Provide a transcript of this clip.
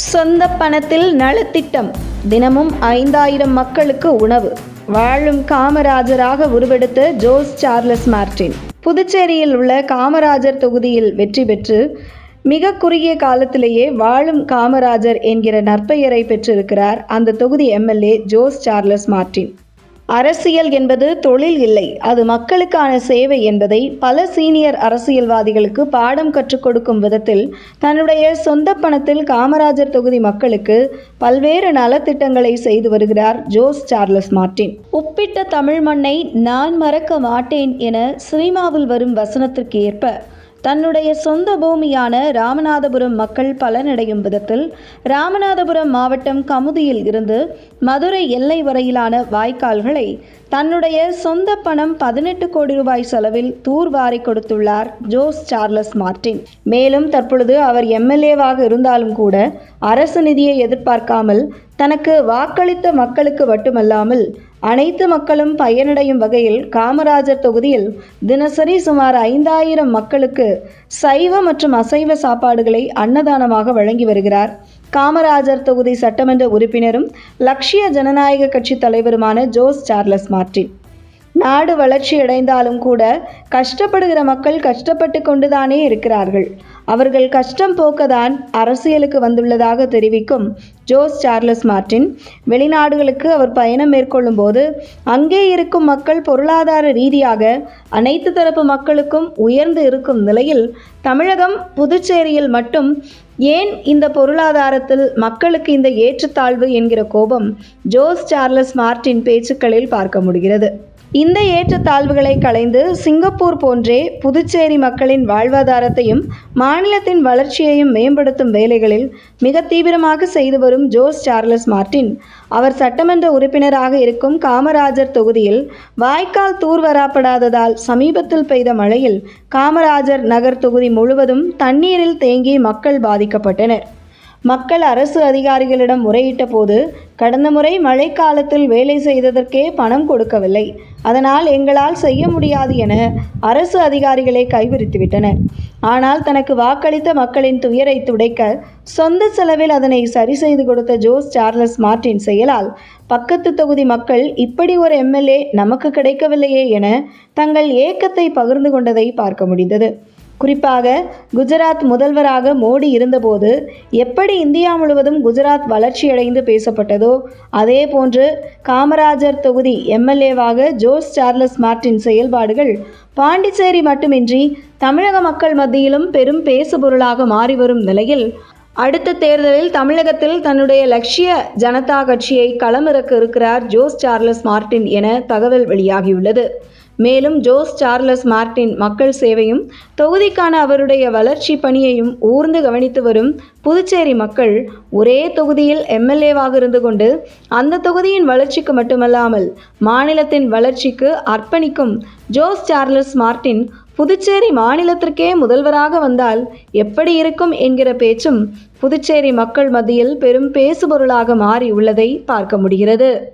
சொந்த பணத்தில் நலத்திட்டம். தினமும் 5000 மக்களுக்கு உணவு. வாழும் காமராஜராக உருவெடுத்த ஜோஸ் சார்லஸ் மார்ட்டின் புதுச்சேரியில் உள்ள காமராஜர் தொகுதியில் வெற்றி பெற்று மிக குறுகிய காலத்திலேயே வாழும் காமராஜர் என்கிற நற்பெயரை பெற்றிருக்கிறார் அந்த தொகுதி எம்எல்ஏ ஜோஸ் சார்லஸ் மார்ட்டின். அரசியல் என்பது தொழில் இல்லை, அது மக்களுக்கான சேவை என்பதை பல சீனியர் அரசியல்வாதிகளுக்கு பாடம் கற்றுக் கொடுக்கும் விதத்தில் தன்னுடைய சொந்த பணத்தில் காமராஜர் தொகுதி மக்களுக்கு பல்வேறு நலத்திட்டங்களை செய்து வருகிறார் ஜோஸ் சார்லஸ் மார்ட்டின். உப்பிட்ட தமிழ் மண்ணை நான் மறக்க மாட்டேன் என சினிமாவில் வரும் வசனத்திற்கு ஏற்ப தன்னுடைய சொந்த பூமியான ராமநாதபுரம் மக்கள் பலனடையும் விதத்தில் ராமநாதபுரம் மாவட்டம் கமுதியில் இருந்து மதுரை எல்லை வரையிலான வாய்க்கால்களை தன்னுடைய சொந்த பணம் 18 கோடி ரூபாய் செலவில் தூர்வாரி கொடுத்துள்ளார் ஜோஸ் சார்லஸ் மார்ட்டின். மேலும் தற்பொழுது அவர் எம்எல்ஏவாக இருந்தாலும் கூட அரசு நிதியை எதிர்பார்க்காமல் தனக்கு வாக்களித்த மக்களுக்கு மட்டுமல்லாமல் அனைத்து மக்களும் பயனடையும் வகையில் காமராஜர் தொகுதியில் தினசரி சுமார் 5000 மக்களுக்கு சைவ மற்றும் அசைவ சாப்பாடுகளை அன்னதானமாக வழங்கி வருகிறார் காமராஜர் தொகுதி சட்டமன்ற உறுப்பினரும் லட்சிய ஜனநாயக கட்சி தலைவருமான ஜோஸ் சார்லஸ் மார்ட்டின். நாடு வளர்ச்சியடைந்தாலும் கூட கஷ்டப்படுகிற மக்கள் கஷ்டப்பட்டு கொண்டுதானே இருக்கிறார்கள். அவர்கள் கஷ்டம் போக்கதான் அரசியலுக்கு வந்துள்ளதாக தெரிவிக்கும் ஜோஸ் சார்லஸ் மார்ட்டின், வெளிநாடுகளுக்கு அவர் பயணம் மேற்கொள்ளும் போது அங்கே இருக்கும் மக்கள் பொருளாதார ரீதியாக அனைத்து தரப்பு மக்களுக்கும் உயர்ந்து இருக்கும் நிலையில் தமிழகம் புதுச்சேரியில் மட்டும் ஏன் இந்த பொருளாதாரத்தில் மக்களுக்கு இந்த ஏற்றத்தாழ்வு என்கிற கோபம் ஜோஸ் சார்லஸ் மார்ட்டின் பேச்சுக்களில் பார்க்க முடிகிறது. இந்த ஏற்றத்தாழ்வுகளை களைந்து சிங்கப்பூர் போன்றே புதுச்சேரி மக்களின் வாழ்வாதாரத்தையும் மாநிலத்தின் வளர்ச்சியையும் மேம்படுத்தும் வேலைகளில் மிக தீவிரமாக செய்து வரும் ஜோஸ் சார்லஸ் மார்ட்டின், அவர் சட்டமன்ற உறுப்பினராக இருக்கும் காமராஜர் தொகுதியில் வாய்க்கால் தூர்வாரப்படாததால் சமீபத்தில் பெய்த மழையில் காமராஜர் நகர் தொகுதி முழுவதும் தண்ணீரில் தேங்கி மக்கள் பாதிக்கப்பட்டனர். மக்கள் அரசு அதிகாரிகளிடம் முறையிட்ட போது கடந்த முறை மழைக்காலத்தில் வேலை செய்ததற்கே பணம் கொடுக்கவில்லை, அதனால் எங்களால் செய்ய முடியாது என அரசு அதிகாரிகளை கைவிரித்துவிட்டனர். ஆனால் தனக்கு வாக்களித்த மக்களின் துயரை துடைக்க சொந்த செலவில் அதனை சரி செய்து கொடுத்த ஜோஸ் சார்லஸ் மார்ட்டின் செயலால் பக்கத்து தொகுதி மக்கள் இப்படி ஒரு எம்எல்ஏ நமக்கு கிடைக்கவில்லையே என தங்கள் ஏக்கத்தை பகிர்ந்து கொண்டதை பார்க்க முடிந்தது. குறிப்பாக குஜராத் முதல்வராக மோடி இருந்தபோது எப்படி இந்தியா முழுவதும் குஜராத் வளர்ச்சியடைந்து பேசப்பட்டதோ அதே போன்று காமராஜர் தொகுதி எம்எல்ஏவாக ஜோஸ் சார்லஸ் மார்ட்டின் செயல்பாடுகள் பாண்டிச்சேரி மட்டுமின்றி தமிழக மக்கள் மத்தியிலும் பெரும் பேசுபொருளாக மாறி வரும் நிலையில் அடுத்த தேர்தலில் தமிழகத்தில் தன்னுடைய லட்சிய ஜனதா கட்சியை களமிறக்க இருக்கிறார் ஜோஸ் சார்லஸ் மார்ட்டின் என தகவல் வெளியாகியுள்ளது. மேலும் ஜோஸ் சார்லஸ் மார்ட்டின் மக்கள் சேவையும் தொகுதிக்கான அவருடைய வளர்ச்சி பணியையும் ஊர்ந்து கவனித்து வரும் புதுச்சேரி மக்கள் ஒரே தொகுதியில் எம்எல்ஏவாக இருந்து கொண்டு அந்த தொகுதியின் வளர்ச்சிக்கு மட்டுமல்லாமல் மாநிலத்தின் வளர்ச்சிக்கு அர்ப்பணிக்கும் ஜோஸ் சார்லஸ் மார்ட்டின் புதுச்சேரி மாநிலத்திற்கே முதல்வராக வந்தால் எப்படி இருக்கும் என்கிற பேச்சும் புதுச்சேரி மக்கள் மத்தியில் பெரும் பேசுபொருளாக மாறி உள்ளதை பார்க்க முடிகிறது.